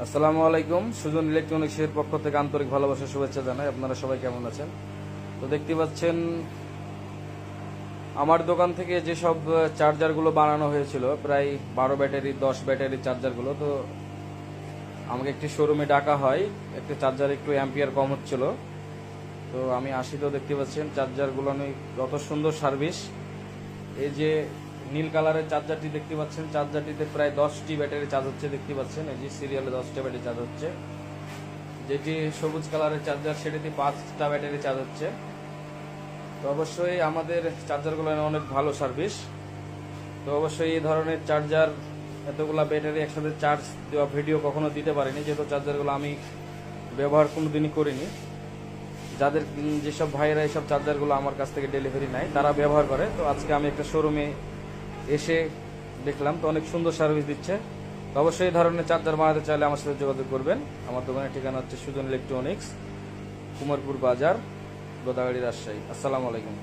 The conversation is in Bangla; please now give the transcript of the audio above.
আসসালামু আলাইকুম। সুজন ইলেকট্রনিক্সের পক্ষ থেকে আন্তরিক ভালোবাসা শুভেচ্ছা জানাই। আপনারা সবাই কেমন আছেন? তো দেখতে পাচ্ছেন আমার দোকান থেকে যেসব চার্জারগুলো বানানো হয়েছিল, প্রায় 12 ব্যাটারি 10 ব্যাটারি চার্জারগুলো, তো আমাকে একটি শোরুমে ডাকা হয়। একটা চার্জার একটু অ্যাম্পিয়ার কম হচ্ছিল, তো আমি আসি। তো দেখতে পাচ্ছেন চার্জারগুলো কত সুন্দর সার্ভিস। এই যে নীল কালারের চার্জারটি দেখতে পাচ্ছেন, চার্জারটিতে প্রায় 10টি ব্যাটারি চার্জ হচ্ছে। দেখতে পাচ্ছেন এই যে সিরিয়ালে 10টা ব্যাটারি চার্জ হচ্ছে। যেটি সবুজ কালারের চার্জার, সেটিতে 5টা ব্যাটারি চার্জ হচ্ছে। তো অবশ্যই আমাদের চার্জারগুলো অনেক ভালো সার্ভিস। তো অবশ্যই এই ধরনের চার্জার, এতগুলা ব্যাটারি একসাথে চার্জ দেওয়া ভিডিও কখনো দিতে পারিনি, যেহেতু চার্জারগুলো আমি ব্যবহার কোনোদিনই করিনি। যেসব ভাইয়েরা এইসব চার্জারগুলো আমার কাছ থেকে ডেলিভারি নেয়, তারা ব্যবহার করে। তো আজকে আমি একটা শোরুমে এসে দেখলাম, তো অনেক সুন্দর সার্ভিস দিচ্ছে। তো অবশ্যই এই ধরনের চার্জার বানাতে চাইলে আমার সাথে যোগাযোগ করবেন। আমার দোকানের ঠিকানা হচ্ছে সুজন ইলেকট্রনিক্স, কুমারপুর বাজার, গোদাগাড়ি, রাজশাহী। আসসালামু আলাইকুম।